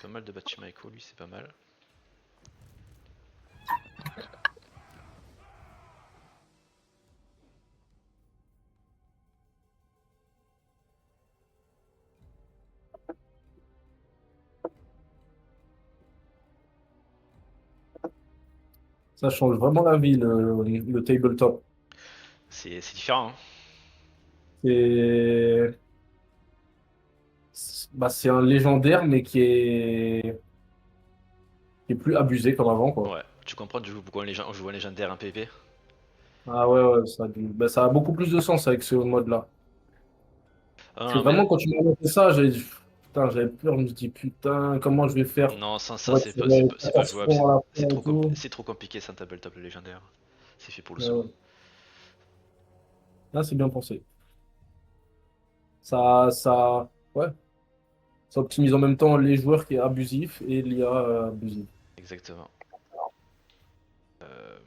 pas mal de Bachimaiko, lui c'est pas mal. Ça change vraiment la vie, le tabletop. C'est différent, hein. C'est c'est un légendaire, mais qui est plus abusé comme avant, quoi. Ouais, tu comprends du coup pourquoi les gens jouent un légendaire en PvP? Ah ouais, ouais, ça a beaucoup plus de sens avec ce mode-là. Ah Parce que non, mais vraiment, quand tu m'as montré ça, putain, j'avais peur, je me dis, putain, comment je vais faire non, sans ça pour être sur c'est pas 14 jouable, fronts à la fois et tout. c'est trop compliqué sans tabletop le légendaire. C'est fait pour le Ouais, solo. ouais. Là, c'est bien pensé. Ouais, ça optimise en même temps les joueurs qui est abusif et l'IA abusif. Exactement. Euh,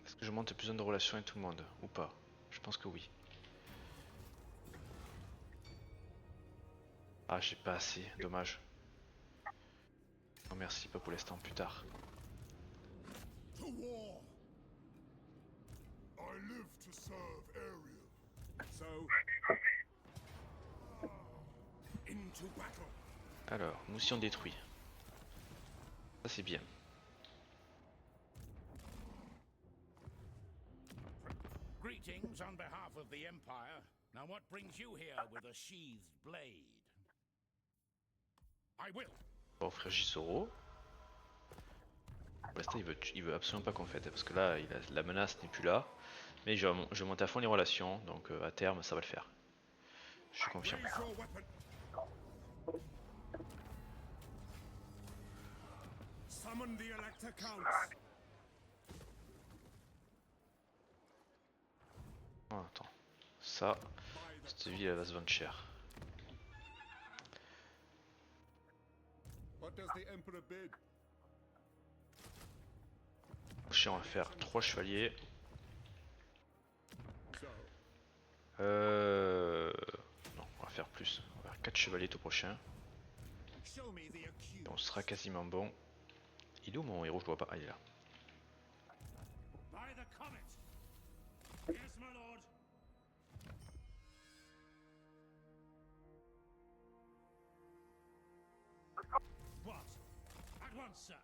Est-ce que je monte plus de relations avec tout le monde ou pas? Je pense que oui. Ah, j'ai pas assez, dommage. Non, merci, pas pour l'instant, plus tard. To war. I live to serve Ariel. So, into battle. Alors, moussion détruit. Ça c'est bien. Greetings on behalf of the Empire. Now what brings you here with a sheathed blade? I will. On va offrir Jisoro. Pour l'instant, il veut absolument pas qu'on fête, parce que là, la menace n'est plus là. Mais je vais monter à fond les relations, donc à terme, ça va le faire. Je suis confiant. Raise your weapon. Summon the Elector Counts. Oh, attends. Ça, By the cette ville, elle va se vendre cher. What does the Emperor bid? Prochain, on va faire 3 chevaliers. So, Non, on va faire plus. On va faire 4 chevaliers tout prochain. show me the accused. Et on sera quasiment bon. Il est où mon héros? Je vois pas. Ah, il est là. By the comet. Yes, my lord. What? At once, sir.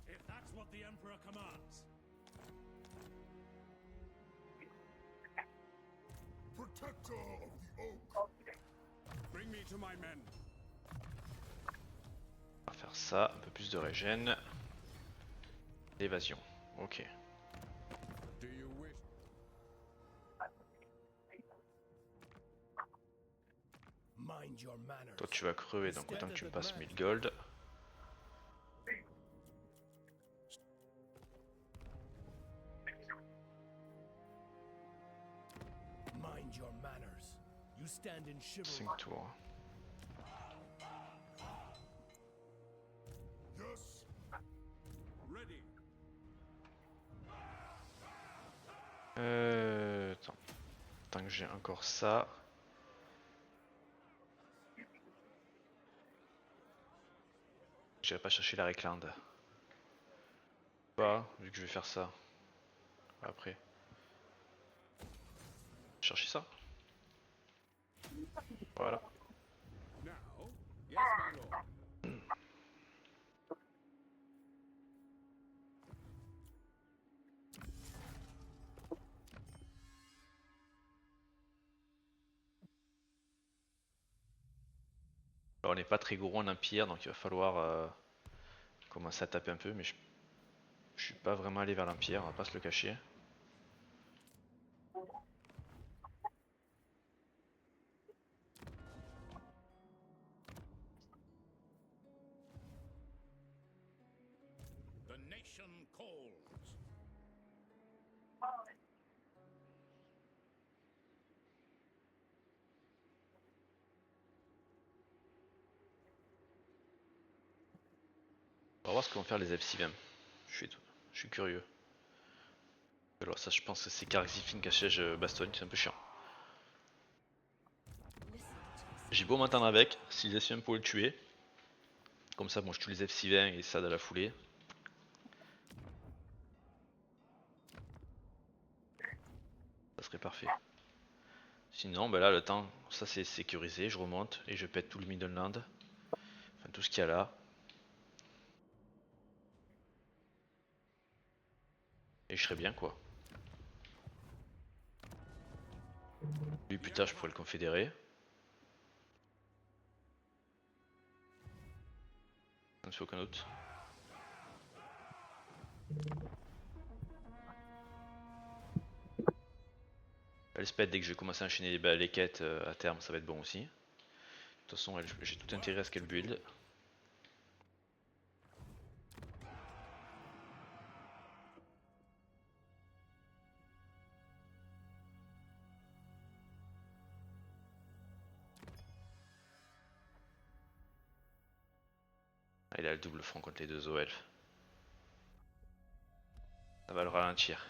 If that's what the Emperor commands. Protector of the Oak. Bring me to my men. On va faire ça. Un peu plus de régène. L'évasion. Ok. Do you wish? Mind your manners. Toi, tu vas crever, donc autant que tu me passes 1000 gold. Mind your manners. You stand in chivalry. 5 tours. Yes. Ready. Attends. Tant que j'ai encore ça. J'irai pas chercher la réclande. Pas, vu que je vais faire ça. Après. Chercher ça. Voilà. Now, yes, my lord. Alors, on n'est pas très gros en empire, donc il va falloir commencer à taper un peu, mais je suis pas vraiment allé vers l'empire, on va pas se le cacher. The nation calls. On va voir ce que vont faire les F6 je suis curieux. Alors ça je pense que c'est Carxifine qui siège Bastogne, c'est un peu chiant. J'ai beau m'entendre avec, si les F6 pour le tuer, Comme ça, bon, je tue les F620 et ça dans la foulée. Ça serait parfait. Sinon, ben là, le temps, ça c'est sécurisé. Je remonte et je pète tout le Midland. Enfin, tout ce qu'il y a là. Et je serais bien, quoi. Lui, plus tard, je pourrais le confédérer. Ça ne fait aucun doute. Elspeth, dès que je vais commencer à enchaîner les quêtes à terme, ça va être bon aussi. De toute façon, j'ai tout intérêt à ce qu'elle build. Ah, il a le double front contre les deux OL. Ça va le ralentir.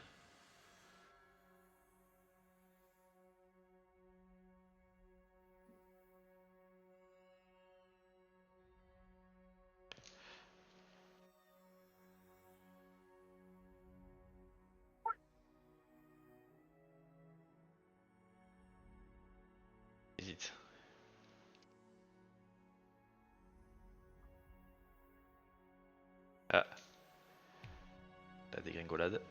Hésite. Ah. La dégringolade.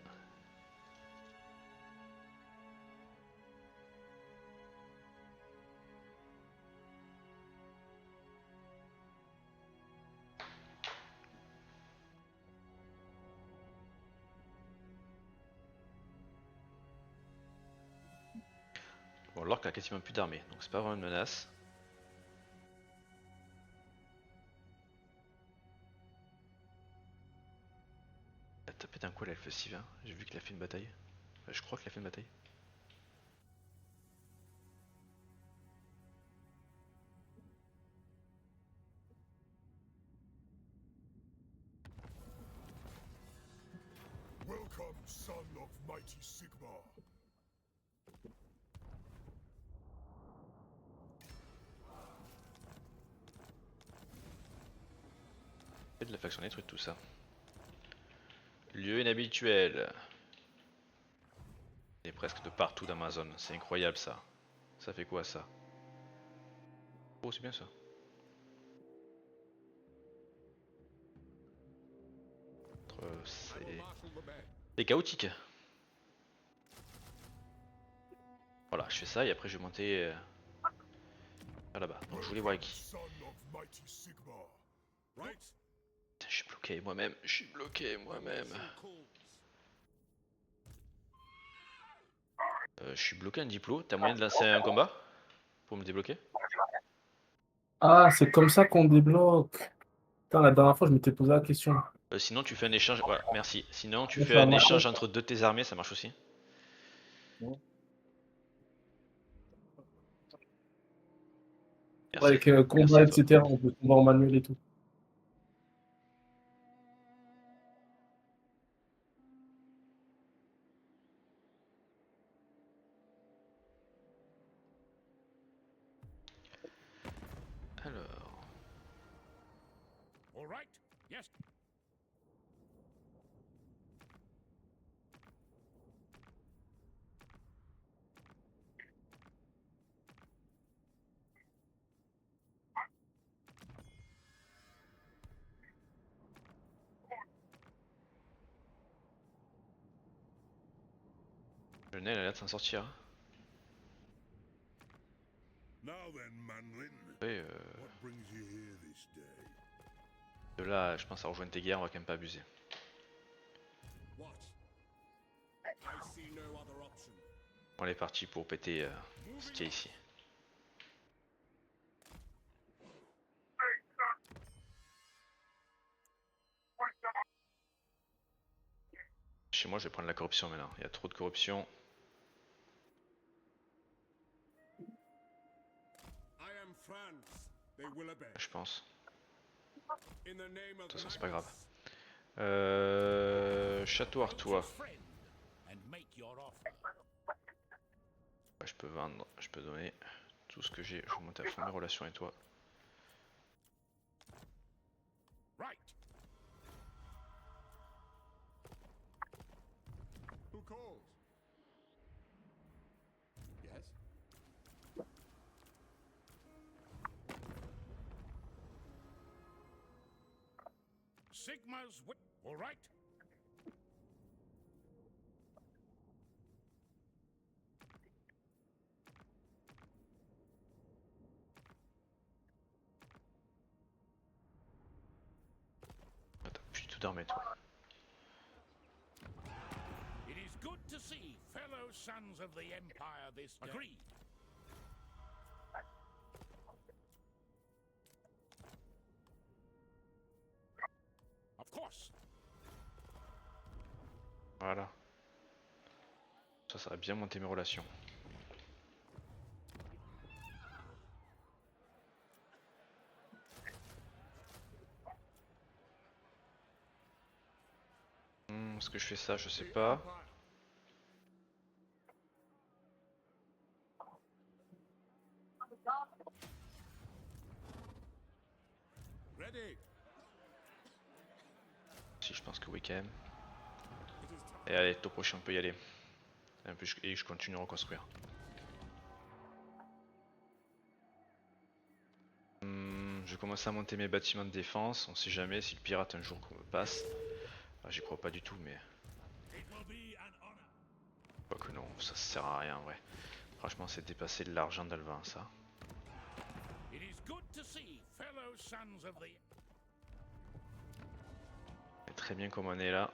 Bon, l'orc a quasiment plus d'armée, donc c'est pas vraiment une menace. Elle a tapé d'un coup l'elfe Sylvain. J'ai vu qu'il a fait une bataille. Enfin, je crois qu'il a fait une bataille. Welcome, son of mighty Sigmar. Et de la faction détruite tout ça. Lieu inhabituel. Il est presque de partout dans ma zone. C'est incroyable ça. Ça fait quoi ça? Oh, c'est bien ça. C'est chaotique. Voilà, je fais ça et après je vais monter vers là-bas. Donc je voulais voir avec qui. Son of mighty Sigmar. Right? Putain, je suis bloqué moi-même. Je suis bloqué moi-même. Je suis bloqué un diplo. T'as moyen de lancer un combat pour me débloquer? Ah, c'est comme ça qu'on débloque. Putain, la dernière fois, je m'étais posé la question. Sinon tu fais un échange. Voilà, merci. Sinon tu Ouais, fais ça un marche. échange entre deux de tes armées, ça marche aussi. Merci. Avec Merci combat, à toi. etc. On peut combat en manuel et tout. Alors. All right. Yes. Le Nel a l'air de s'en sortir. Hein. Now then, Manlin, Ouais, what brings you here this day? de là, je pense à rejoindre tes guerres, on va quand même pas abuser. What? I see no other option. On est parti pour péter ce qu'il y a ici. Chez moi, je vais prendre la corruption maintenant. Il y a trop de corruption. I am France. They will obey. Je pense. In the name of De toute façon, the c'est pas grave. Magnus. Château Artois. Friend, and make your offer. Ouais, je peux vendre, je peux donner tout ce que j'ai. Je vais monter à fond mes relations avec toi. Right. Who calls? Yes? Sigma's all right. Attends, plus tout d'armée toi. It is good to see fellow sons of the Empire this day. Agreed. Of course. Voilà. Ça va bien monter mes relations. Est-ce que je fais ça? Je sais The pas. Empire. Ready. Si, je pense que oui quand même. It is time. Et allez, tour prochain on peut y aller. Et je continue à reconstruire. Je commence à monter mes bâtiments de défense. On sait jamais si le pirate un jour passe. Ah, j'y crois pas du tout, mais It will be an honor. quoique non, ça sert à rien en vrai. Franchement, c'est dépasser de l'argent d'Alvin ça. It is good to see fellow sons of the. Et très bien comme on est là.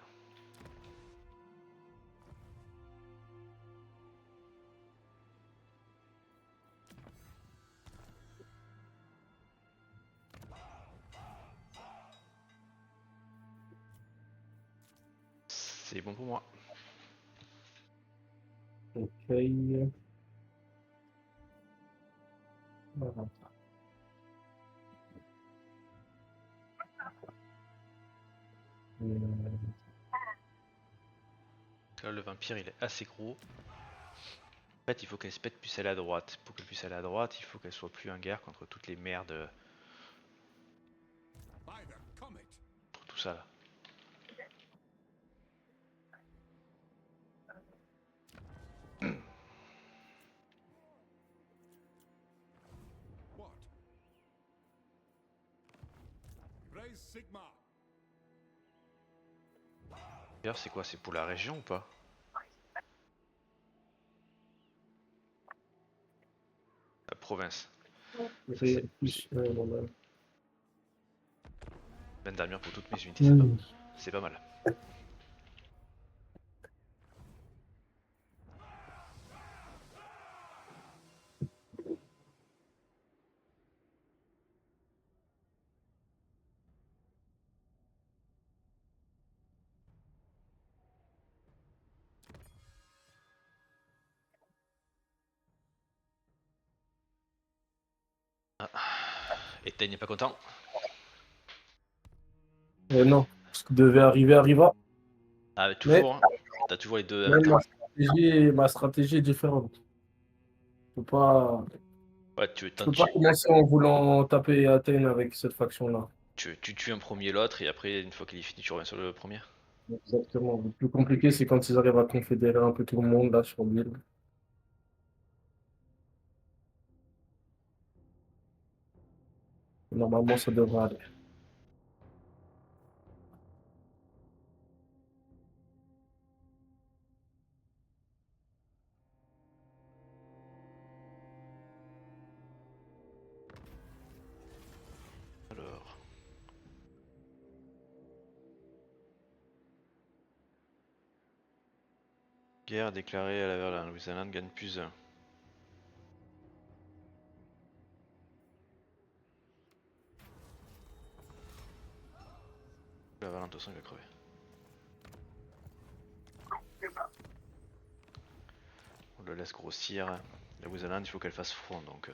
C'est bon pour moi. Ok. Voilà. Là, le vampire il est assez gros. En fait, il faut qu'elle se pète puisse aller à droite. Pour qu'elle puisse aller à droite, il faut qu'elle soit plus en guerre contre toutes les merdes. By the comet. Tout ça là. What? Raise Sigma. D'ailleurs, c'est quoi? C'est pour la région ou pas? La province. Et plus, voilà. Plein d'armure pour toutes mes unités, c'est pas mal. Et Tain n'est pas content? Non, ce qui devait arriver arriva. Ah, mais toujours, hein. T'as toujours les deux. Même ma stratégie est différente. Je peux pas, Ouais, tu je peux pas commencer en voulant taper Athènes avec cette faction-là. tu tues un premier l'autre et après, une fois qu'il est fini, tu reviens sur le premier. Exactement. Le plus compliqué, c'est quand ils arrivent à confédérer un peu tout le monde là sur l'île. Normalement, ça devrait aller. Alors. Guerre déclarée à la Louisiane gagne plus 1. La Valente, de toute façon, il va crever. On le laisse grossir. La Louisiane, il faut qu'elle fasse front donc.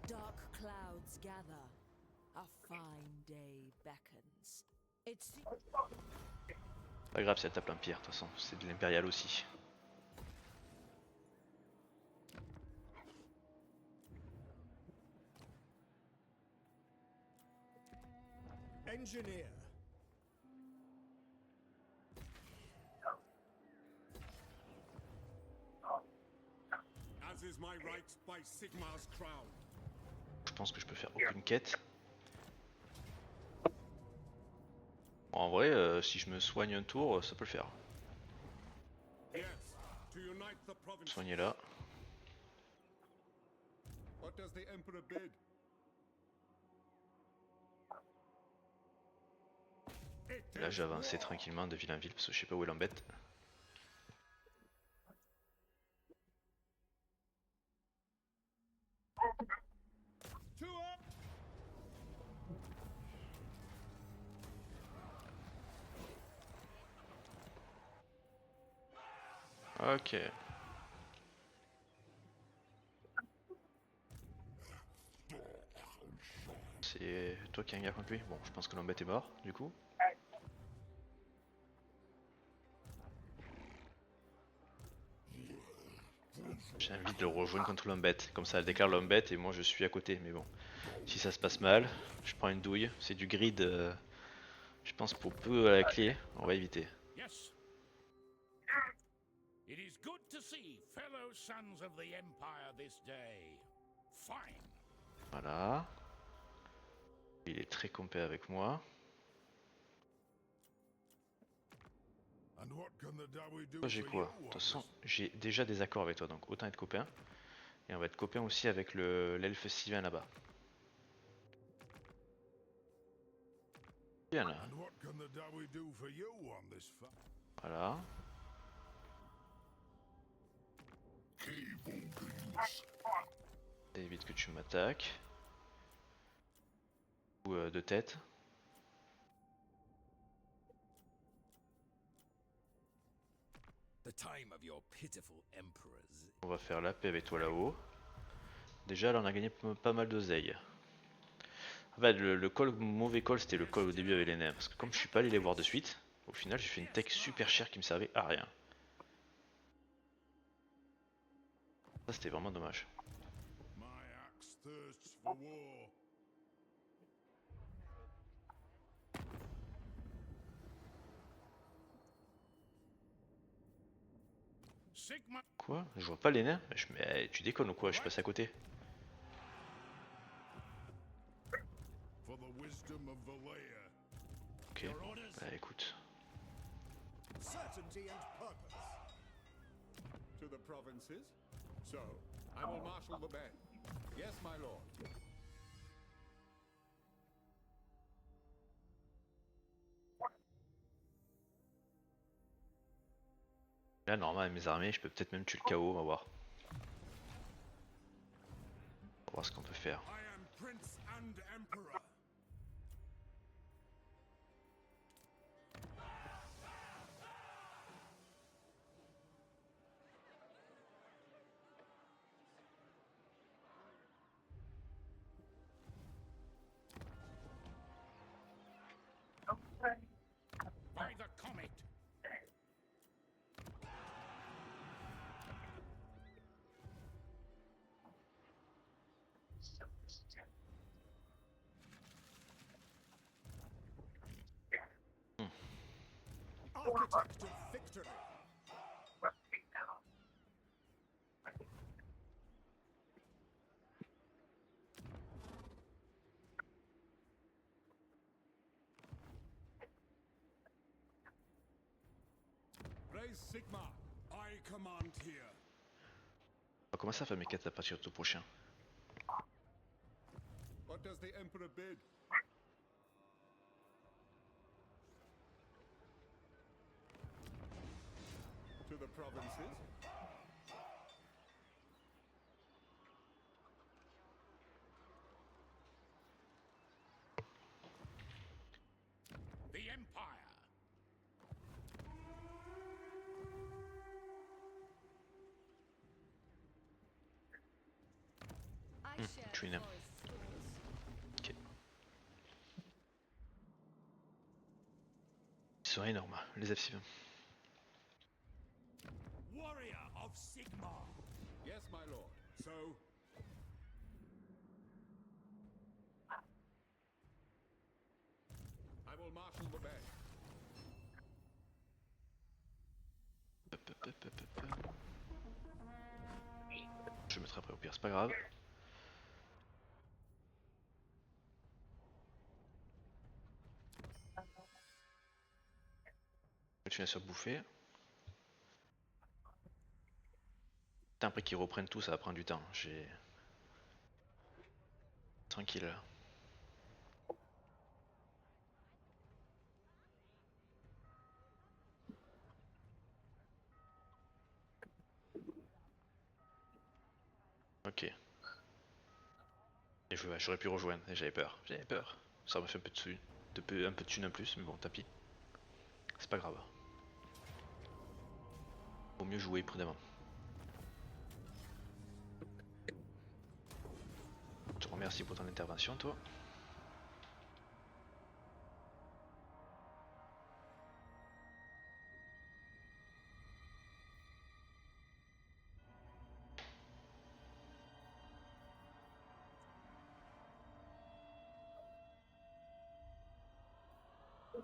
Dark clouds gather. A fine day beckons. It's Pas grave si elle tape l'Empire, de toute façon, c'est de l'impérial aussi. engineer. As is my right by Sigmar's crown. Je pense que je peux faire aucune quête. Bon, en vrai, si je me soigne un tour, ça peut le faire. Yes, to unite the provinces. Soigner là. What does the Emperor bid? It Là, is j'ai avancé war. tranquillement de ville en ville parce que je sais pas où elle embête. To up. Ok. C'est toi qui as un gars contre lui? Bon, je pense que l'embête est mort, du coup. J'ai envie de le rejoindre contre l'embête. Comme ça, elle déclare l'embête et moi je suis à côté. Mais bon, si ça se passe mal, je prends une douille. C'est du grid, je pense, pour peu à la clé. On va éviter. Yes. It is good to see fellow sons of the Empire this day. Fine. Voilà. Il est très compé avec moi. And what can the Dawi do Toi, j'ai for quoi? you De on toute façon, this? j'ai déjà des accords avec toi, donc autant être copain. Et on va être copain aussi avec l'elfe Sylvain là-bas. Bien là. And what can the Dawi do for you on this Voilà. Évite que tu m'attaques. Ou de tête. The time of your pitiful emperors. On va faire la paix avec toi là-haut. Déjà là on a gagné pas mal d'oseille. En fait le call, mauvais call c'était le call au début avec les nains. Parce que comme je suis pas allé les voir de suite, au final j'ai fait une tech super chère qui me servait à rien. Ça c'était vraiment dommage. My axe thirsts for war. Sigmar. Quoi? Je vois pas les nains? Mais tu déconnes ou quoi? Je passe à côté. For the wisdom of Valea. Ok, bah écoute. Certainty and purpose. To the provinces. So, I will marshal the band. Yes, my lord. Là normal mes armées, je peux peut-être même tuer le chaos, on va voir. On va voir ce qu'on peut faire. I am prince and emperor. By the comet. Architect of victory. Praise Sigma. I command here. On va commencer à faire mes quêtes à partir du tour prochain. What does the emperor bid? To the provinces. The Empire. I share Trina. forest stores. Ok. Ils sont énormes, les F6. Warrior of Sigmar. Yes, my lord. So, Je le mettrai après au pire, c'est pas grave. Tu viens se bouffer. Putain, après qu'ils reprennent tout, ça va prendre du temps. J'ai. Tranquille là. Ok. Et j'aurais pu rejoindre, et j'avais peur. J'avais peur. Ça me fait un peu un peu de thune en plus, mais bon, tant pis. C'est pas grave. Vaut mieux jouer prudemment. Je te remercie pour ton intervention, toi.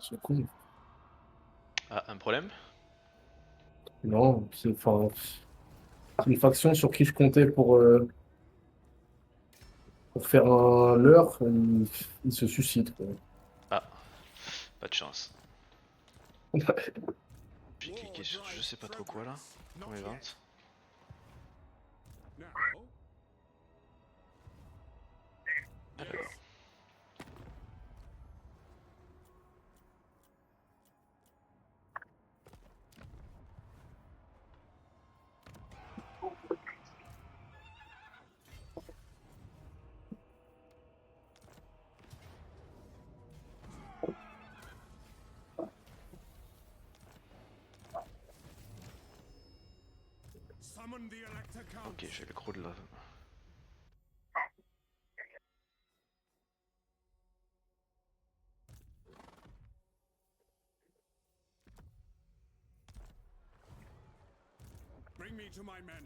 C'est cool. Ah, un problème? Non, c'est une faction sur qui je comptais pour faire un leurre. Il se suicide, quoi. Ah, pas de chance. J'ai cliqué sur je sais pas trop quoi là, pour mes ventes. Now, Alors, summon the Elector Council. ok, j'ai le gros de la. Bring me to my men.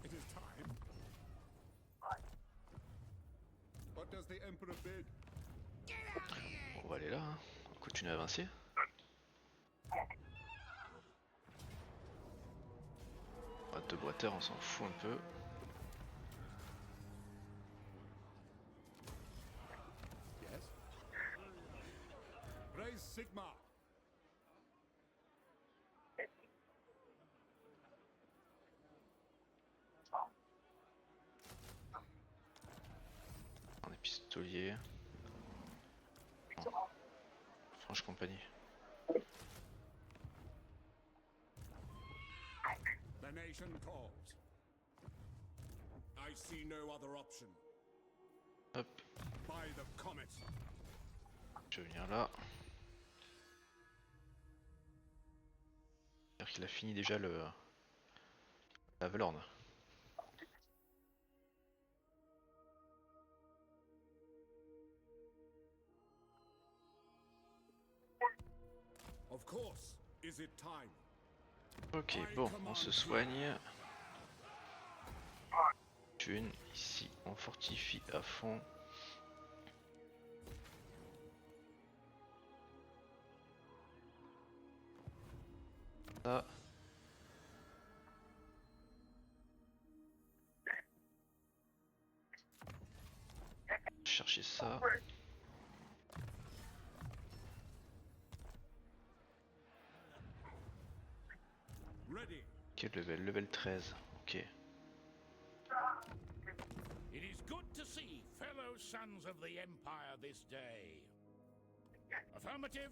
It is time. What does the Emperor bid? On va aller là, hein. On continue à avancer. Boîte de boiteurs, on s'en fout un peu. Yes. Raise Sigma. On est pistolier. Non. Franche compagnie. The nation calls. I see no other option. Hop, By the comet. je vais venir là. C'est-à-dire qu'il a fini déjà la Velorn. Of course. Is it time? Ok, bon, on se soigne. Thune, ici, on fortifie à fond. Là. Chercher ça. Ready. Quel level? Level 13. Ok. It is good to see fellow sons of the Empire this day. Affirmative.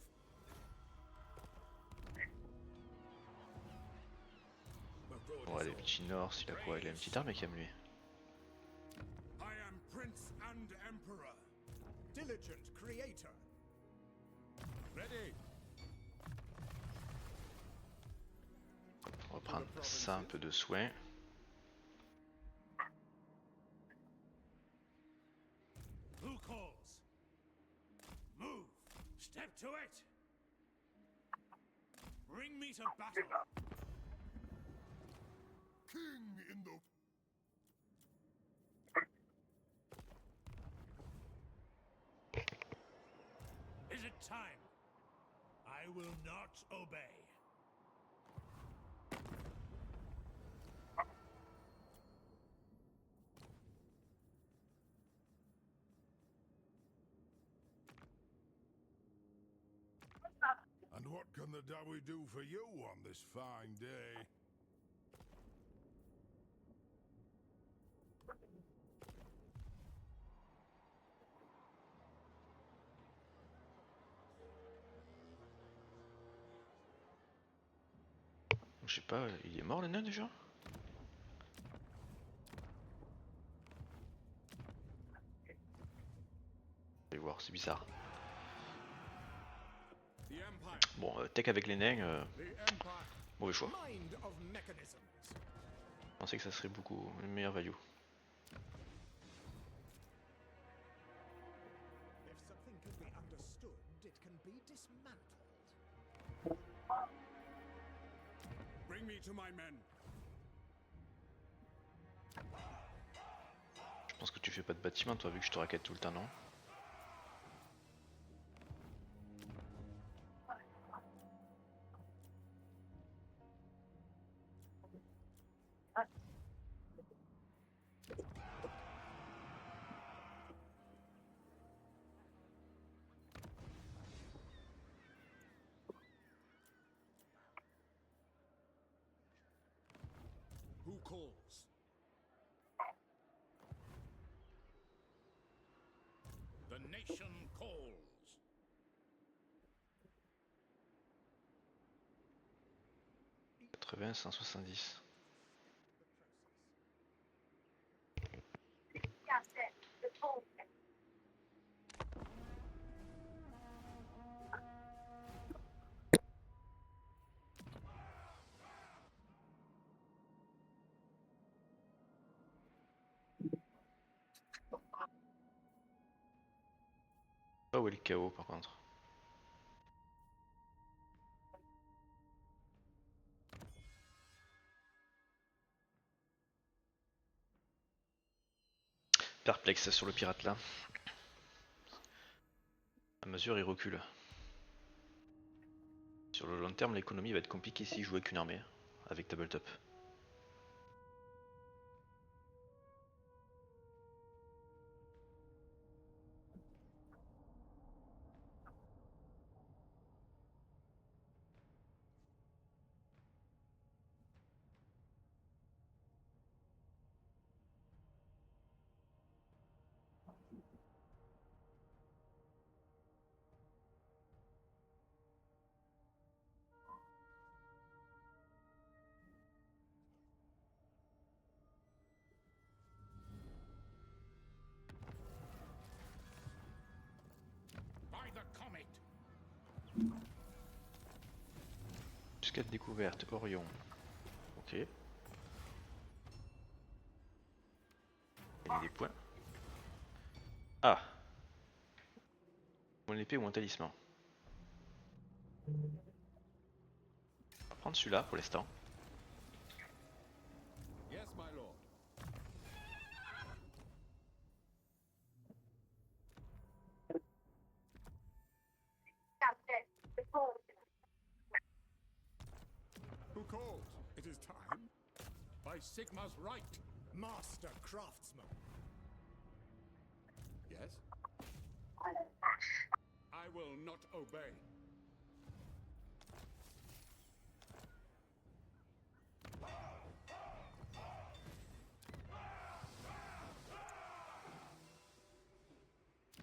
The road Bon, is allez, on. petit Norse, il a quoi? Il a une petite arme quand même lui. I am Prince and Emperor. Diligent Creator. Ready. On va prendre ça, un peu de soin. Who calls? Move. Step to it. Bring me to battle. King in the... Is it time? I will not obey. what can the Dawi do for you on this fine day? Je sais pas, il est mort le nain déjà? Je vais voir, c'est bizarre. The Empire. Bon, tech avec les nains, The Empire. mauvais choix. Mind of mechanisms. Je pensais que ça serait beaucoup une meilleure value. If something can be understood, it can be dismantled. Bring me to my men. Je pense que tu fais pas de bâtiment toi vu que je te raquette tout le temps, non? Who calls? The nation calls. 80, 170. Pas où est le chaos par contre. Perplexe sur le pirate là. À mesure il recule. Sur le long terme l'économie va être compliquée s'il joue avec une armée. Avec Tabletop. By the comet. Jusqu'à découverte, Orion. Ok. Gagner des points. Ah. Mon épée ou mon talisman. On va prendre celui-là pour l'instant. Yes, my lord. Who calls? It is time. By Sigma's right. Master craftsman. Yes? I will not obey.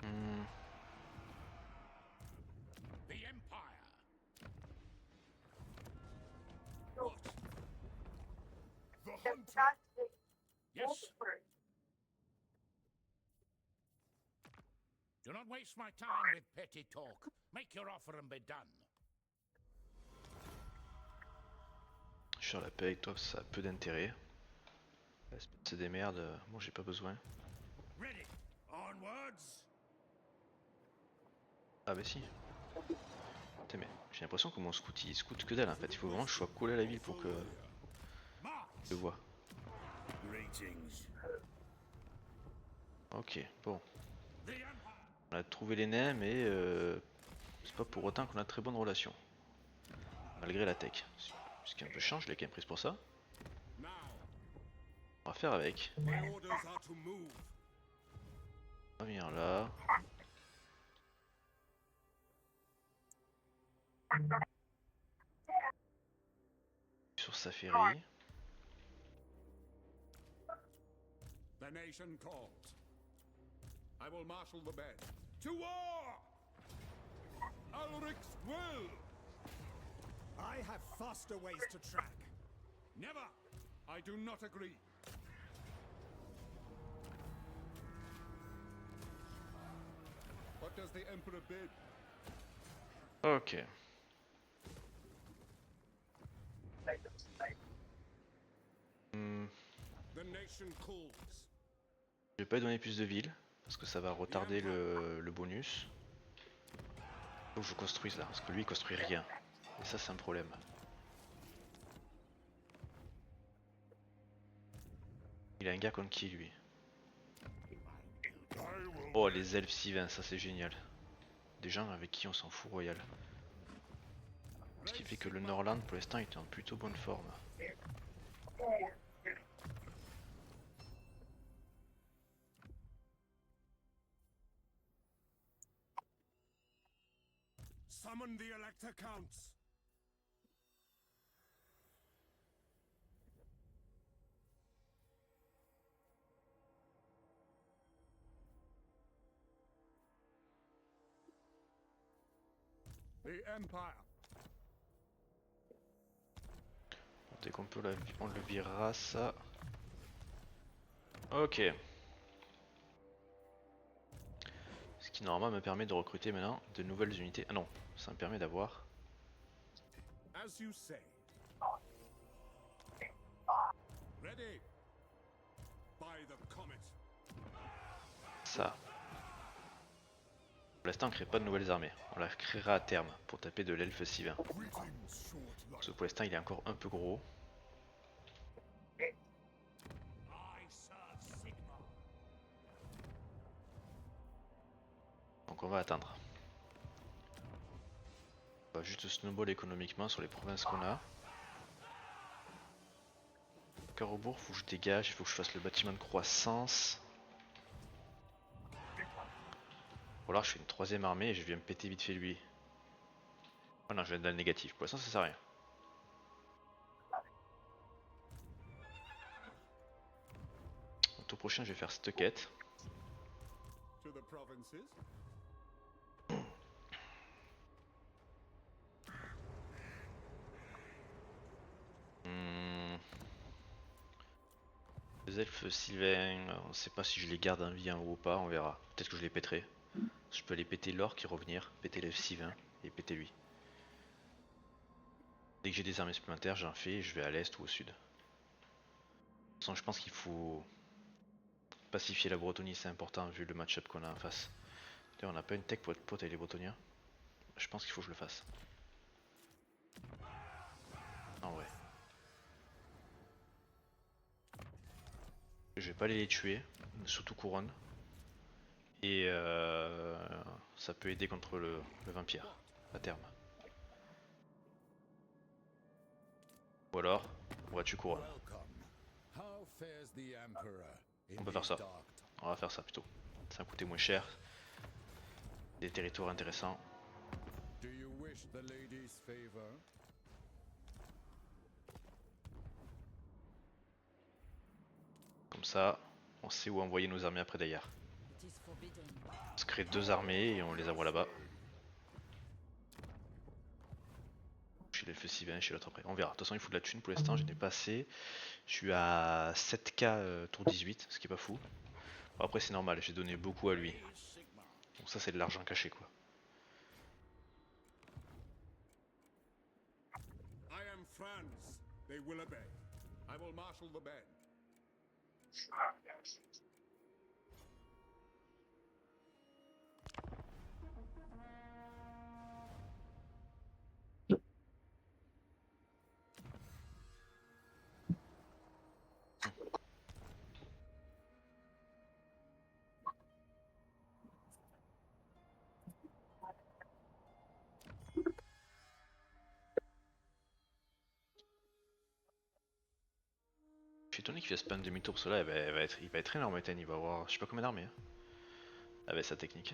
Hmm. The Empire. What? The hunter. Yes. Do not waste my time with petty talk. Make your offer and be done. Je suis sur la paix avec toi, ça a peu d'intérêt. C'est des merdes, moi j'ai pas besoin. Ready. Onwards. Ah bah si. Putain mais j'ai l'impression que mon scout il scout que dalle en fait, il faut vraiment que je sois collé à la ville pour que je le vois. Greetings. Ok, bon. The Empire. On a trouvé les nains mais c'est pas pour autant qu'on a de très bonnes relations. Malgré la tech. Ce qui est un peu chiant, je l'ai quand même prise pour ça. Now, On va faire avec. my orders are to move. On va venir là. sur Safiri. The nation calls. I will marshal the band. To war! Ulrich's will! I have faster ways to track. Never! I do not agree. What does the Emperor bid? Ok. The nation calls. Je vais pas lui donner plus de villes parce que ça va retarder le bonus. Faut que je construise là, parce que lui il construit rien. Et ça c'est un problème. Il a un gars contre qui lui? Oh les elfes Sylvains, ça c'est génial. Des gens avec qui on s'en fout royal. Ce qui fait que le Norland pour l'instant est en plutôt bonne forme. Summon the Elector Counts. The Empire. Dès qu'on peut, on le virera ça. Ok. Ce qui normalement me permet de recruter maintenant de nouvelles unités. Ah non, ça me permet d'avoir As you say. Ready. By the comet. ça. Pour l'instant on crée pas de nouvelles armées. On la créera à terme pour taper de l'elfe Sylvain. Greetings, short Parce que pour l'instant il est encore un peu gros. I serve Sigmar. Donc on va attendre. On va juste snowball économiquement sur les provinces qu'on a. Carobourg, faut que je dégage, il faut que je fasse le bâtiment de croissance. Ou alors je fais une troisième armée et je viens me péter vite fait lui. Oh non, je viens dans le négatif, pour l'instant ça sert à rien. Au tour prochain je vais faire cette quête. to the provinces. Les elfes Sylvains, on sait pas si je les garde en vie en haut ou pas, on verra. Peut-être que je les péterai. Je peux aller péter l'orc et revenir, péter l'elfe Sylvain et péter lui. Dès que j'ai des armées supplémentaires, j'en fais et je vais à l'est ou au sud. De toute façon, je pense qu'il faut pacifier la Bretonie, c'est important vu le match-up qu'on a en face. D'ailleurs, on n'a pas une tech pour être pote avec les Bretoniens. Je pense qu'il faut que je le fasse. En vrai. Je vais pas aller les tuer, surtout couronne. Et ça peut aider contre le vampire, à terme. Ou alors, on va tuer couronne. Welcome. How fares the Emperor in On peut faire these ça. dark On va faire ça plutôt. Ça va coûter moins cher. Des territoires intéressants. Do you wish the lady's favor? Comme ça, on sait où envoyer nos armées après d'ailleurs. On se crée deux armées et on les envoie là-bas. Chez l'elfe Sylvain, chez l'autre après. On verra. De toute façon, il faut de la thune pour l'instant, je n'ai pas assez. Je suis à 7k tour 18, ce qui est pas fou. Bon, après, c'est normal, j'ai donné beaucoup à lui. Is Sigmar. Donc, ça, c'est de l'argent caché quoi. I am France. They will obey. I will marshal the band. Je suis étonné qu'il fasse pas un demi-tour, parce que là, il va être énorme, Ethan. Il va avoir je sais pas combien d'armées. Hein. Avec sa technique.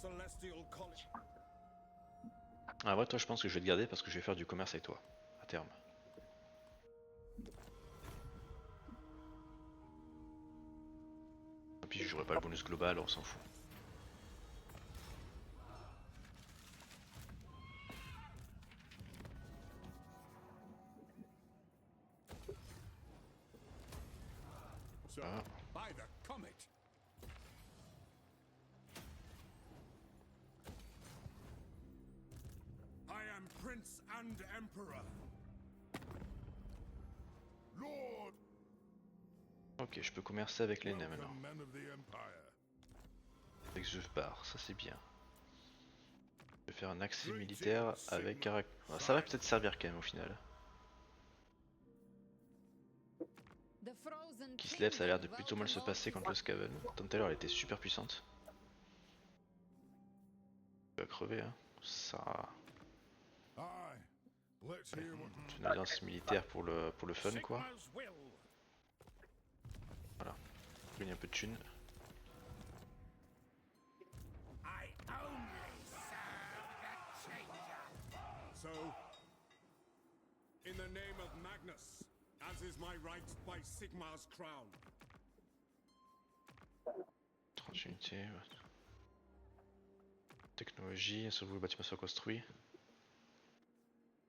celestial college. Ah ouais, toi je pense que je vais te garder parce que je vais faire du commerce avec toi, à terme. Et puis j'aurai pas le bonus global, on s'en fout. So, Ah. by the comet. I am Prince and Emperor. Lord, Ok, je peux commercer avec les nains maintenant. welcome, men of the Empire. Avec Zufbar, ça c'est bien. Je vais faire un accès militaire avec Karak. Ah, ça va peut-être servir quand même au final. The frozen Kislev, ça a l'air de plutôt mal se welcome passer all contre le Skaven. Tant tout à l'heure elle était super puissante. Tu vas crever hein. Ça. Aye, let's hear what. Une alliance militaire pour le fun quoi. Sigma's will. Il y a un peu de thunes. I only serve the changer. So, in the name of Magnus, as is my right by Sigmar's crown. 30 unités. Ouais. Technologie, sauf que le bâtiment soit construit.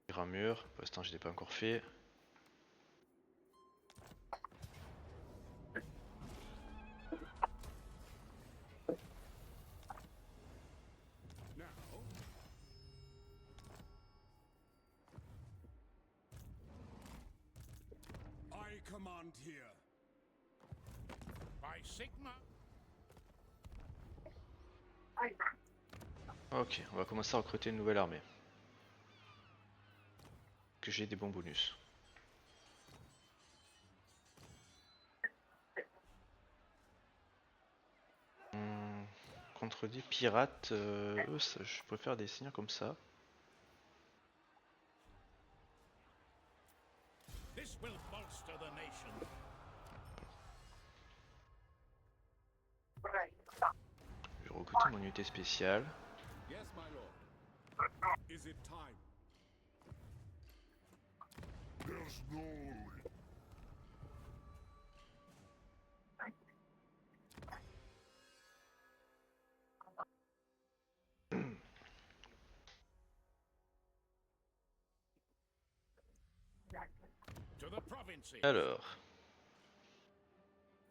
Grand mur, pour l'instant je l'ai pas encore fait. Now, I command here. By Sigma. Ok, on va commencer à recruter une nouvelle armée. Que j'ai des bons bonus. Contre des pirates, eux, je préfère des seigneurs comme ça. This will bolster the nation. Je vais recruter mon unité spéciale. Yes, my lord. Is it time? There's no. To the provinces. Alors,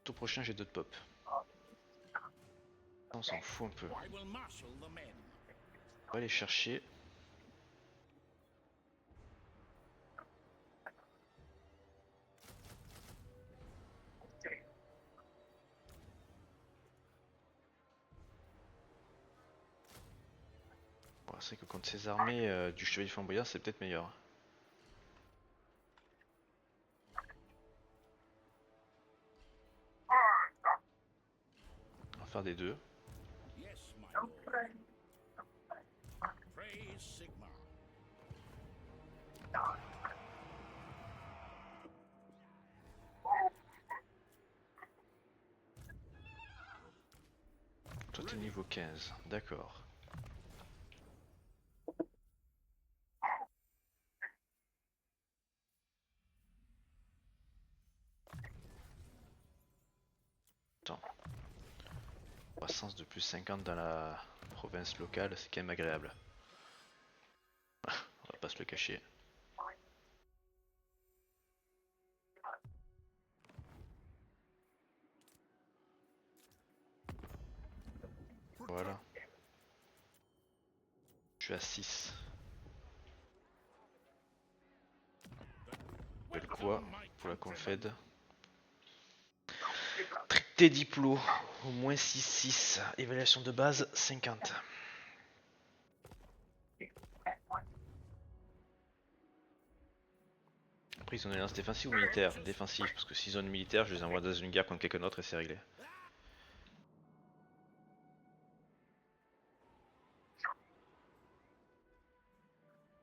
tout prochain j'ai d'autres pop. On s'en fout un peu. I will marshal the men. On va aller chercher. Bon, c'est que contre ces armées du chevalier flamboyant, c'est peut-être meilleur. On va faire des deux. Yes, my lord. Praise Sigma. Toi t'es niveau 15, d'accord. Attends. Croissance de plus 50 dans la province locale, c'est quand même agréable. On va pas se le cacher. Voilà. Je suis à 6. Belle quoi pour la Confed. Traité diplo, au moins 6-6. Évaluation de base 50. Après ils ont une alliance défensive ou militaire? Défensive, parce que s'ils ont une militaire, je les envoie dans une guerre contre quelqu'un d'autre et c'est réglé.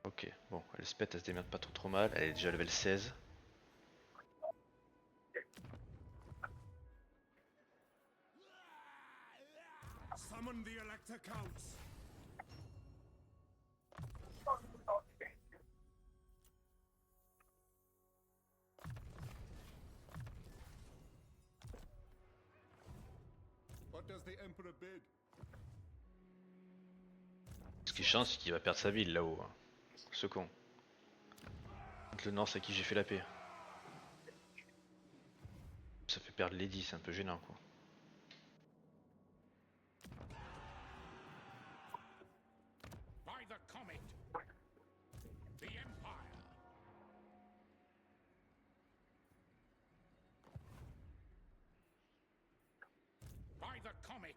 Ok, bon, Elspeth elle se démerde pas trop mal, elle est déjà level 16. Son Summon the Elector Counts. What does the Emperor bid? Ce qui est chiant, c'est qu'il va perdre sa ville là-haut. Hein. Ce con. Contre le Norse à qui j'ai fait la paix. Ça fait perdre Lady, c'est un peu gênant quoi. By the comet. The Empire. By the comet.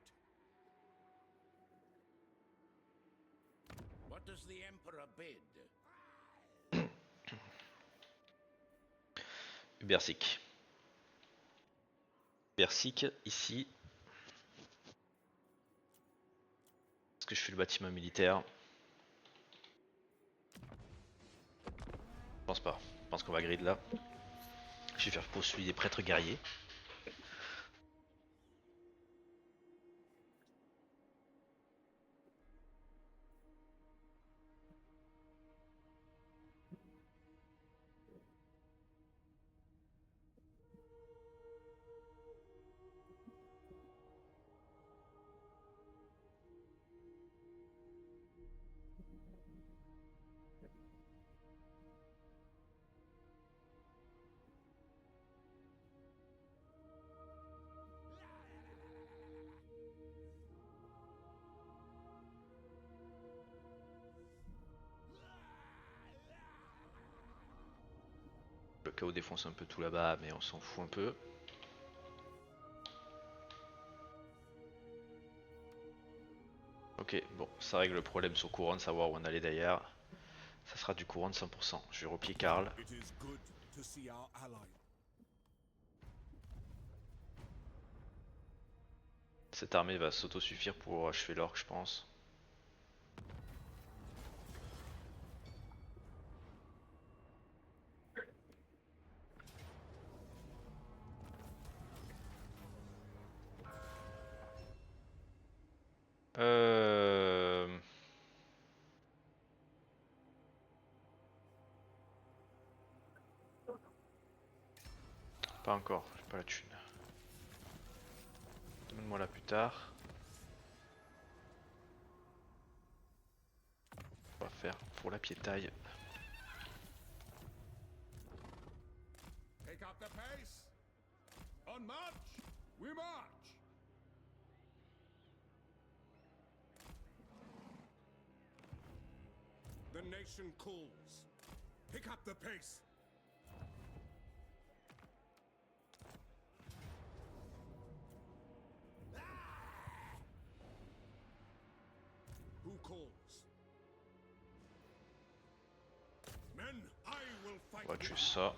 What does the Emperor bid? Bersic. Bersic, ici. Est-ce que je fais le bâtiment militaire? Je pense pas. Je pense qu'on va grid là. Je vais faire poursuivre des prêtres guerriers. Le chaos défonce un peu tout là-bas, mais on s'en fout un peu. Ok, bon, ça règle le problème sur couronne, savoir où on allait d'ailleurs. Ça sera du couronne 100%. Je vais repier Karl. It is good to see our ally. Cette armée va s'auto-suffire pour achever l'orque, je pense. Euh... Pas encore, j'ai pas la thune. Demande-moi là plus tard. On va faire pour la piétaille. Pick up the pace. On march. We march. The nation calls. Pick up the pace. Who calls? Men, I will fight. On va with tuer you. ça.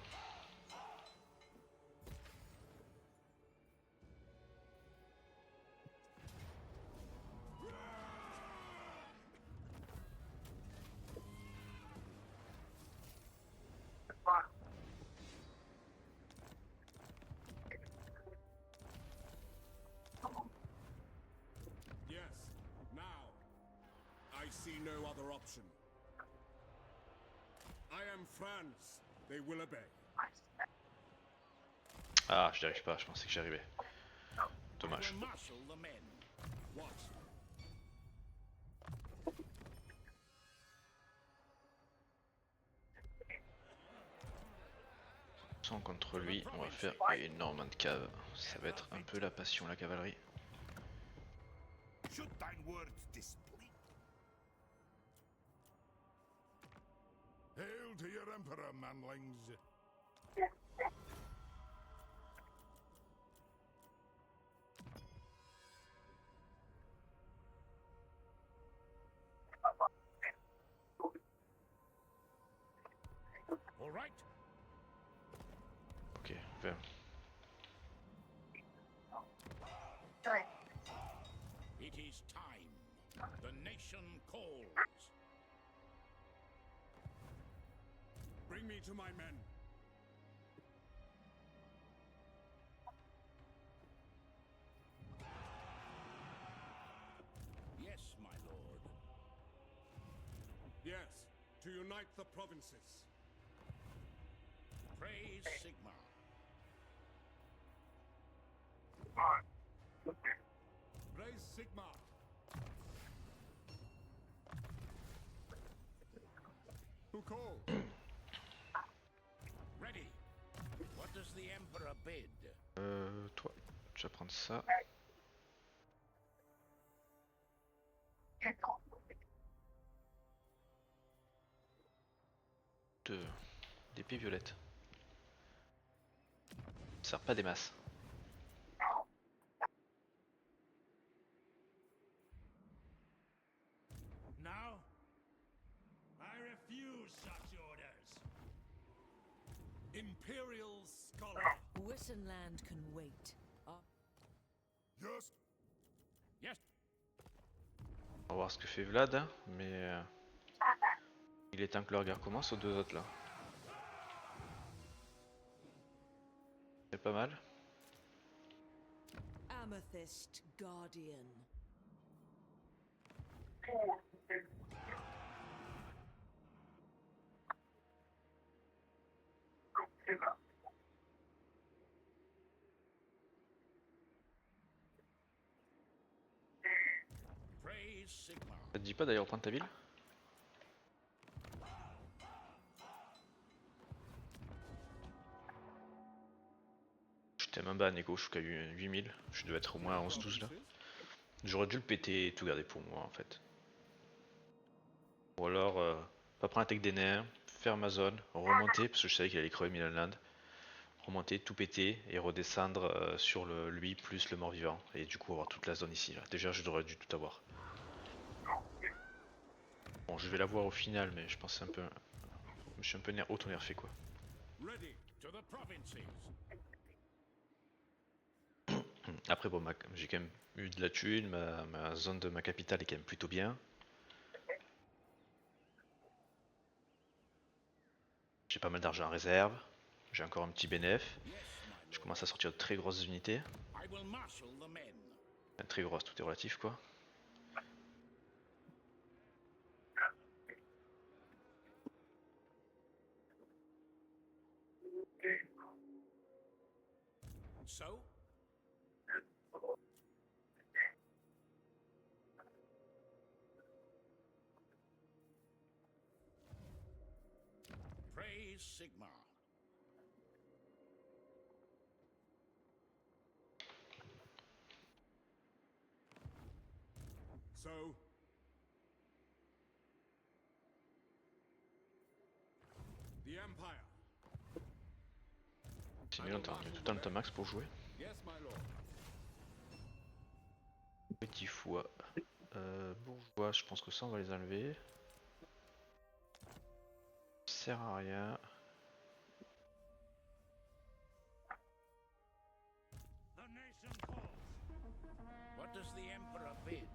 Yes. Now, I see no other option. I am France. They will obey. Ah, j'y arrive pas, je pensais que j'y arrivais. I Dommage. will marshal the men. What? Sans contre lui, on va faire énormément de caves. Ça va être un peu la passion, la cavalerie. Should thine words displease? Hail to your Emperor, manlings. All right. Ok, viens. It is time. The nation calls. Bring me to my men. To unite the provinces. Praise Sigmar. Raise Sigmar. Who calls? Ready. What does the Emperor bid? Toi, tu vas prendre ça. Deux. D'épée violette. Ça sert pas des masses. Now? I refuse such orders. Imperial Scholar. Wittenland can wait. Yes. Yes. On va voir ce que fait Vlad, hein, mais il est temps que leur guerre commence aux deux autres là. C'est pas mal. Amethyst Guardian. Praise Sigmar. Ça te dit pas d'aller reprendre ta ville? J'étais même bas à Négo, je suis qu'à 8000. Je devais être au moins à 11-12 là. J'aurais dû le péter et tout garder pour moi en fait. Ou alors, pas prendre la tech des nains, faire ma zone, remonter, parce que je savais qu'il allait crever Milanland. Remonter, tout péter et redescendre sur lui plus le mort-vivant. Et du coup avoir toute la zone ici là. Déjà je devrais dû tout avoir. Bon, je vais l'avoir au final, mais je pense un peu. Je suis un peu auto-nerfé quoi. Ready. To the provinces. Après, bon, j'ai quand même eu de la thune, ma zone de ma capitale est quand même plutôt bien. J'ai pas mal d'argent en réserve, j'ai encore un petit bénéf. Yes, my Je lord. commence à sortir de très grosses unités. I will marshal the men. Enfin, très grosses, tout est relatif quoi. So? Praise Sigmar. So. The Empire. 6 millions, t'as tout le temps de ta max pour jouer. Yes, my lord. Petit foie. Bourgeois, je pense que ça on va les enlever. Sert à rien. The nation calls. What does the Emperor bid?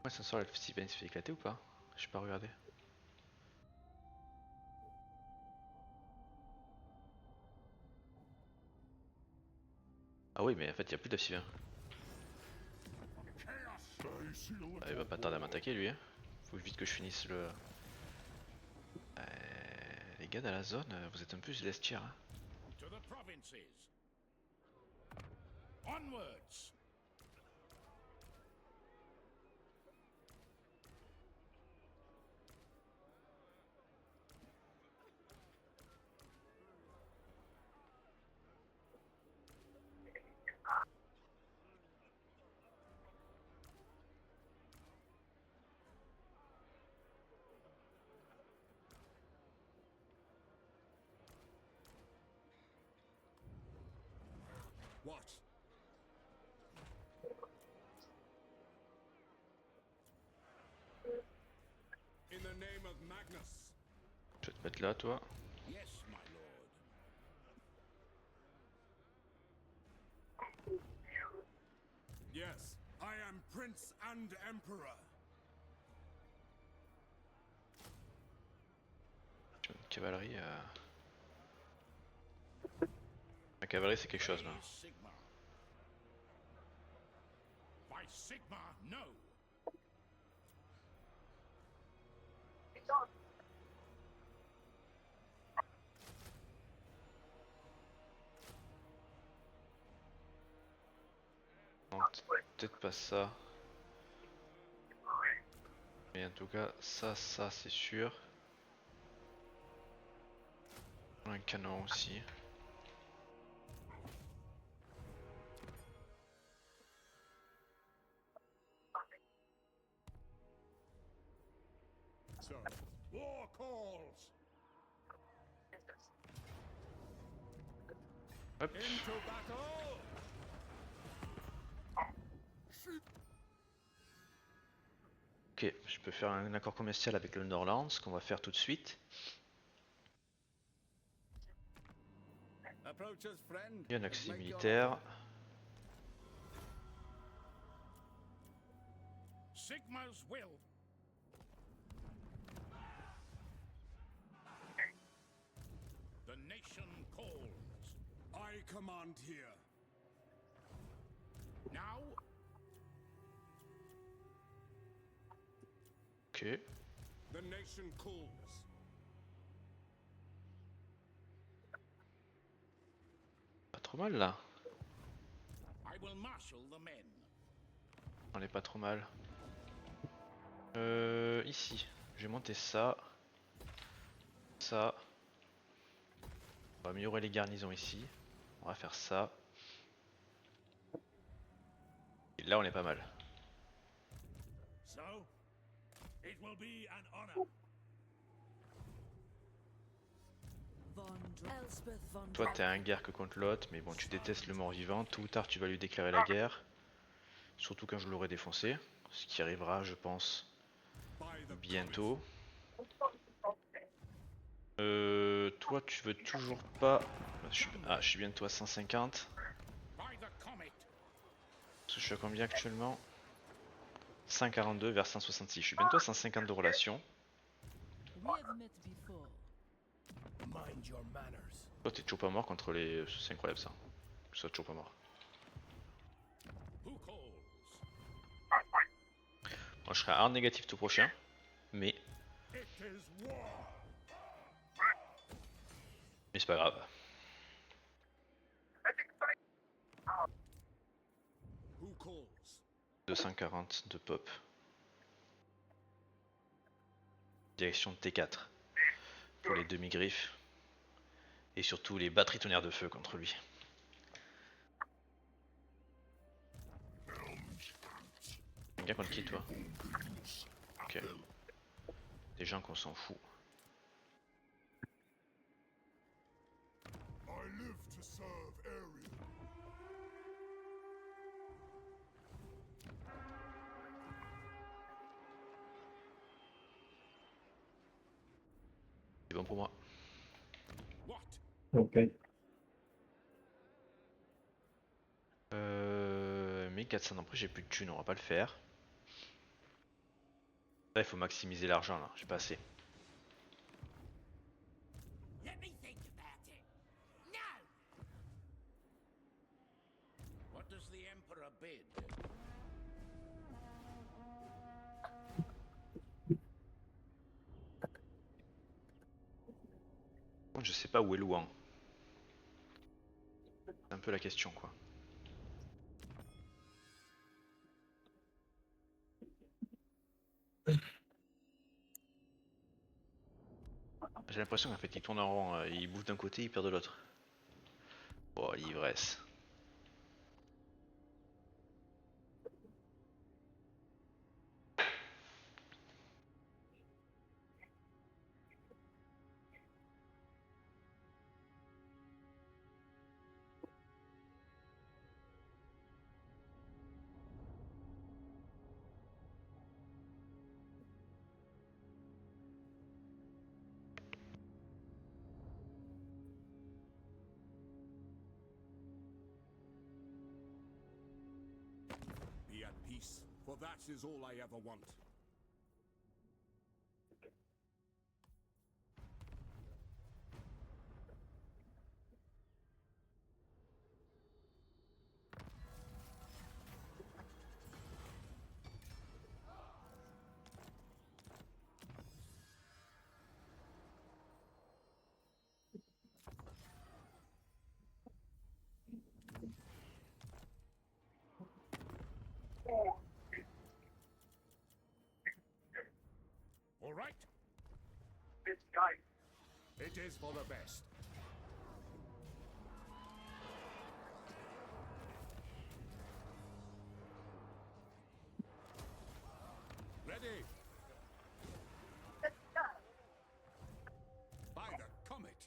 Ouais, ça sort, le festival il se fait éclater ou pas? J'ai pas regardé. Ah oui, mais en fait, il y a plus d'Afsivien. Ah, il va pas tarder à m'attaquer lui. Hein. Faut vite que je finisse le. Les gars dans la zone, vous êtes un peu celestiaires. Hein. To the provinces. Onwards. What? Magnus. Je vais te mettre là, toi. Yes, my lord. Yes, I am Prince and Emperor. Une cavalerie. La cavalerie, c'est quelque chose là. By Sigma. By Sigma, no. Non, peut-être pas ça. Mais en tout cas, ça c'est sûr. Un canon aussi. So, war calls. Hop. Into battle. Ok, je peux faire un accord commercial avec le Norland, ce qu'on va faire tout de suite. Approach us, friend. Il y a un and accès make your militaire. offer. Sigma's will. The nation calls. I command here. Now, Ok. The nation calls. Pas trop mal là. I will marshal the men. On est pas trop mal. Ici. Je vais monter ça. Ça. On va améliorer les garnisons ici. On va faire ça. Et là on est pas mal. So, it will be an honor. Elspeth von Toi t'es un guerre que contre l'autre, mais bon tu détestes le mort-vivant. Tôt ou tard tu vas lui déclarer la guerre. Surtout quand je l'aurai défoncé. Ce qui arrivera je pense By the bientôt. Toi tu veux toujours pas... je suis bientôt à 150. By the comet. Parce que je suis à combien actuellement? 142 vers 166. Je suis bientôt à 150 de relation. We have met before. Mind your manners. Toi t'es toujours pas mort contre les... C'est incroyable ça. Tu sois toujours pas mort. Who calls? Moi je serai à art négatif tout prochain. Mais... It is war. Mais c'est pas grave. Who calls? 240 de pop. Direction de T4. Pour les demi-griffes. Et surtout les batteries tonnerres de feu contre lui. Bien contre qui toi? Ok. Des gens qu'on s'en fout. I live to serve Ariel. C'est bon pour moi. What? Ok. 1400 après j'ai plus de thunes, on va pas le faire. Là il faut maximiser l'argent là, j'ai pas assez. Let me think about it. No! What does the Emperor bid? Bon, je sais pas où est Louan. C'est un peu la question quoi. J'ai l'impression qu'en fait il tourne en rond, il bouffe d'un côté, il perd de l'autre. Oh l'ivresse. for that is all I ever want. All right. It is for the best. Ready. By the comet.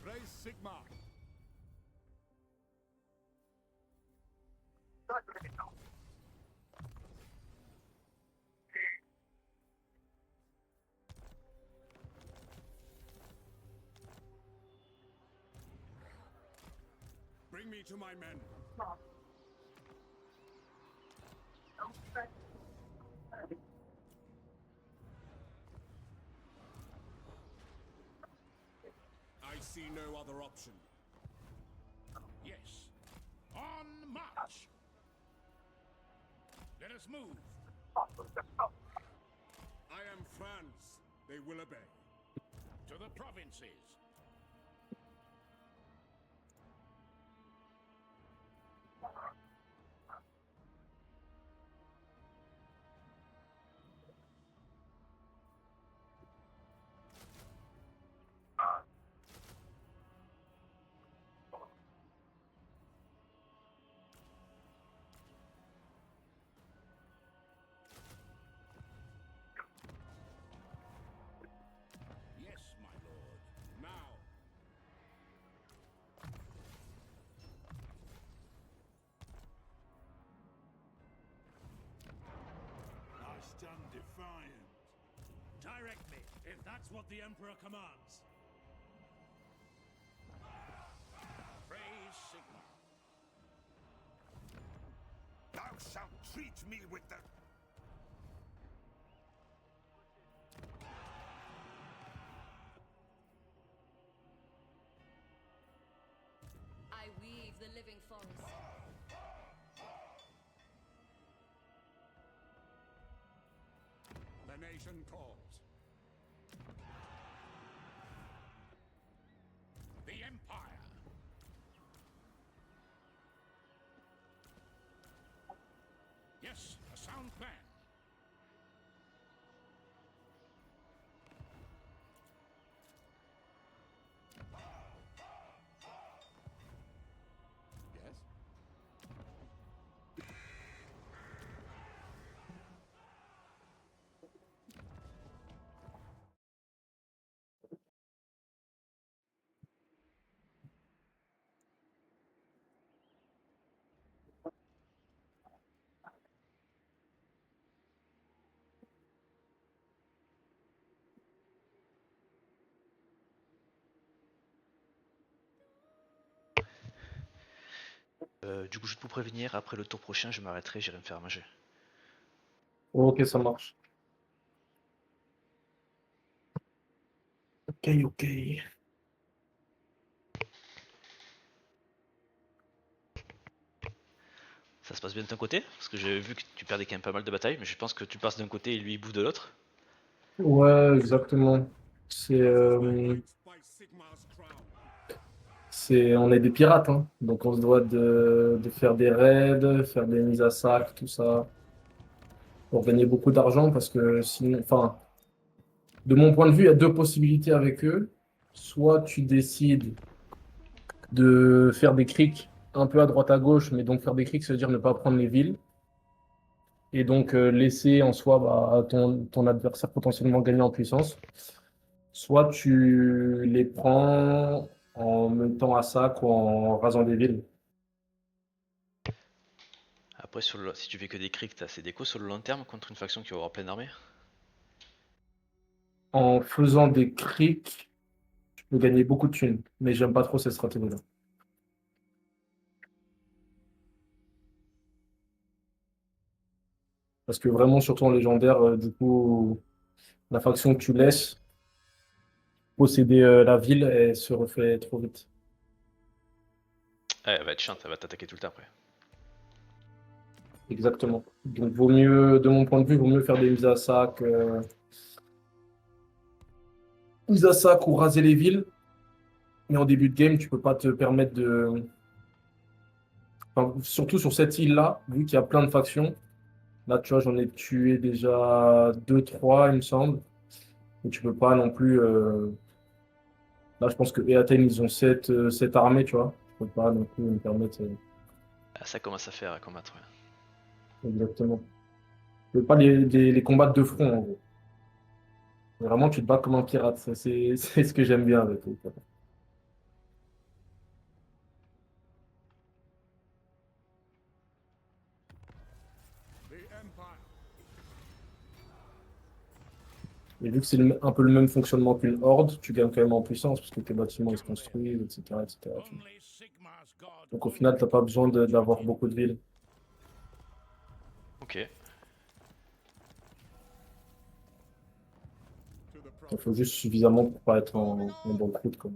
Raise Sigma. Bring me to my men. I see no other option. Yes. On march. Let us move. I am France. They will obey. To the provinces. Yes, my lord. Now. I stand defiant. Direct me, if that's what the Emperor commands. Praise Sigma. Thou shalt treat me with the... I weave the living forest. The nation calls. The Empire. Yes, a sound plan. Yes? Du coup, juste pour prévenir, après le tour prochain, je m'arrêterai, j'irai me faire manger. Ok, ça marche. Ok, ok. Ça se passe bien de ton côté? Parce que j'ai vu que tu perdais quand même pas mal de batailles, mais je pense que tu passes d'un côté et lui il bouffe de l'autre. Ouais, exactement. C'est, By Sigma's crown. on est des pirates, hein. Donc on se doit de faire des raids, faire des mises à sac, tout ça, pour gagner beaucoup d'argent, parce que sinon, enfin, de mon point de vue, il y a deux possibilités avec eux. Soit tu décides de faire des criques un peu à droite à gauche, mais donc faire des criques, ça veut dire ne pas prendre les villes. Et donc laisser en soi bah, ton adversaire potentiellement gagner en puissance. Soit tu les prends en mettant à sac ou en rasant des villes. Après, si tu fais que des crics, t'as assez d'écho sur le long terme contre une faction qui va avoir pleine armée. En faisant des criques, tu peux gagner beaucoup de thunes. Mais j'aime pas trop cette stratégie-là. Parce que vraiment, surtout en légendaire, du coup, la faction que tu laisses posséder la ville, elle se refait trop vite. Ouais, elle va être chiante, elle va t'attaquer tout le temps après. Exactement. Donc, vaut mieux, de mon point de vue, vaut mieux faire des mises à sac ou raser les villes. Mais en début de game, tu peux pas te permettre de. Enfin, surtout sur cette île-là, vu qu'il y a plein de factions. Là, tu vois, j'en ai tué déjà deux, trois, il me semble. Et tu peux pas non plus. Là, je pense que Eaten, ils ont sept armées, tu vois. Je peux pas non plus me permettre. Ah, ça commence à faire à combattre, ouais. Exactement. Je peux pas les combattre de front, en gros. Vraiment, tu te bats comme un pirate. Ça, c'est ce que j'aime bien avec eux, quoi. The Empire. Et vu que c'est un peu le même fonctionnement qu'une horde, tu gagnes quand même en puissance, parce que tes bâtiments ils se construisent, etc., etc., tu vois. Only Sigmar's god Donc au could final, t'as pas besoin d'avoir protect beaucoup de villes. Ok. To the Il faut province. juste suffisamment pour pas être en banqueroute, quoi.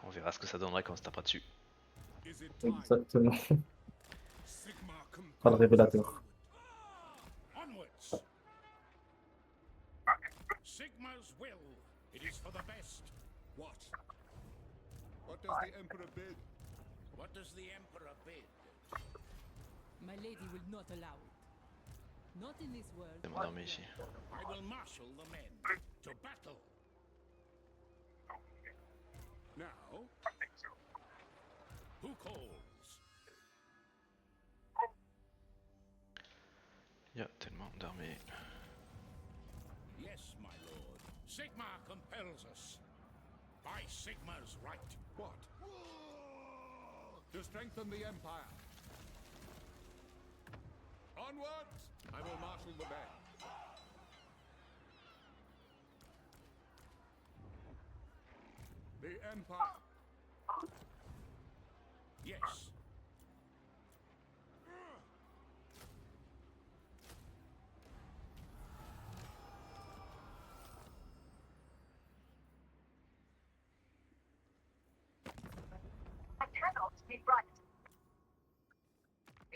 On verra ce que ça donnerait quand on se tapera dessus. Is it time? Exactement. Sigmar Pas le compels us révélateur. onwards. Sigma's will. It is for the best. What? What does the Emperor bid? What does the Emperor bid? My lady will not allow it. Not in this world. C'est mon armée ici. I will marshal the men to battle. Now, Who calls? Il y a tellement d'armées. Yes, my lord. Sigmar compels us. By Sigmar's right. what? To strengthen the Empire. Onwards! I will marshal the men. The Empire. Yes.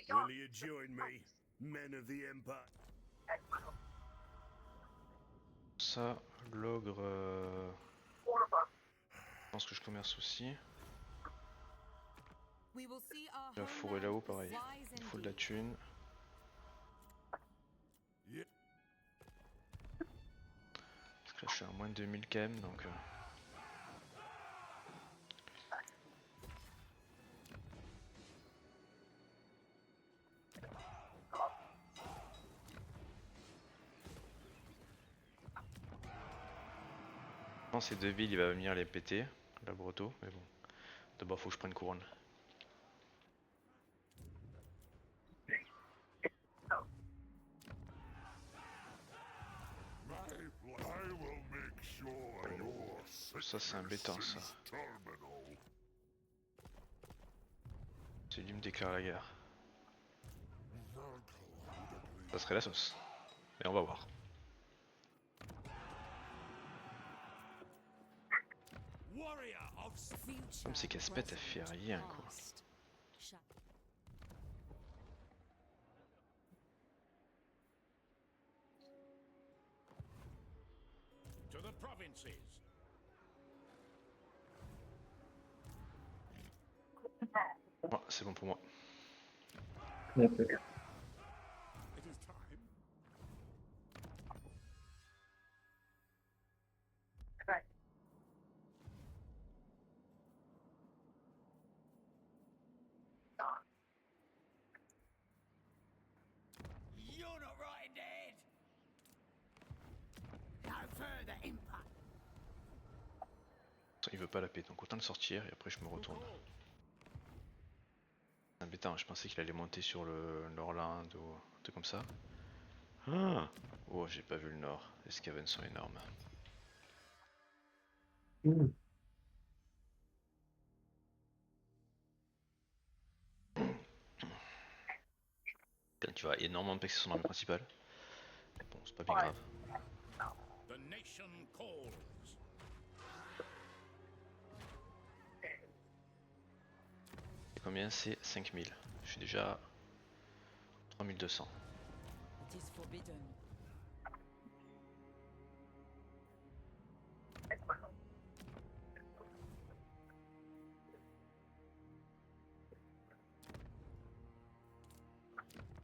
Will you join me, men of the Empire? Ça, l'ogre. Je pense que je commerce aussi. We will see our La forêt homeland là-haut, pareil. rise Il faut de la indeed. thune. Yeah. Parce que là, je suis à moins de 2000 quand même, donc. Je pense que ces deux villes, il va venir les péter, la Breto, mais bon. D'abord, faut que je prenne couronne. I will make sure your Ça, c'est embêtant, ça. terminal. C'est lui me déclare la guerre. Ça serait la sauce. Mais on va voir. Warrior of Future Comme c'est qu'elle se pète, elle fait rien, quoi. past. Shut- To the provinces. Ouais, c'est bon pour moi. Ok. It is time. You're not right, Dad. No further impact. Il veut pas la paix, donc autant le sortir et après je me retourne. C'est embêtant, je pensais qu'il allait monter sur le Norland ou un truc comme ça. Ah oh, j'ai pas vu le nord. Les scavens sont énormes. tu vas énormément pexer son armée principale. Bon, c'est pas bien grave. The nation calls. Et combien c'est 5000. Je suis déjà à 3200. It is forbidden.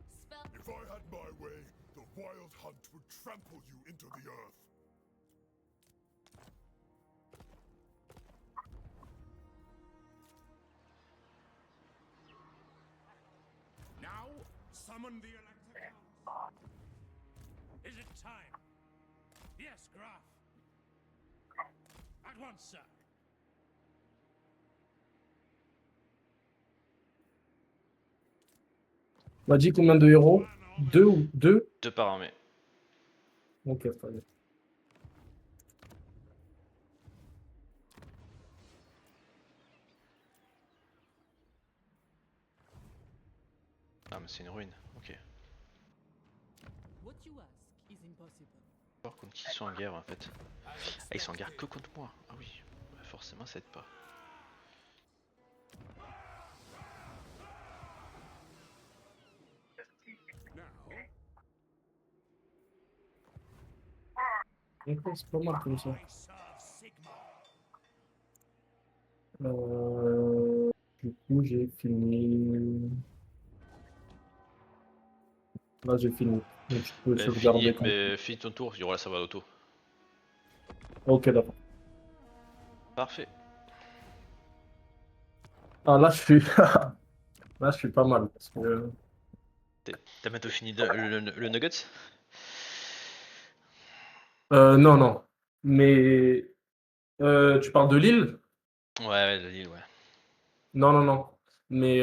Spell If I had my way, the wild hunt would trample you into the earth. Now, Summon the Elector Council. Is it time? Yes, Graf. At once, sir. On m'a dit combien de héros? Deux ou deux? 2 par armée. Ok, très bien. Ah, mais c'est une ruine. Ok. What you ask is impossible. Alors contre qui ils sont en guerre en fait. Ah, ils sont en guerre que contre moi. Ah oui. Bah, forcément ça aide pas. Now, Ok, c'est pas mal comme ça. I serve Sigmar. Du coup, j'ai fini. Là, j'ai fini. Donc, je peux sauvegarder quand... Finis ton tour, il y aura la sauvegarde auto. Ok, d'accord. Parfait. Ah, là, je suis... là, je suis pas mal. Parce que... T'as bientôt fini le Nuggets? Non, non. Mais... tu parles de l'île? Ouais, la Lille, ouais. Non, non, non. Mais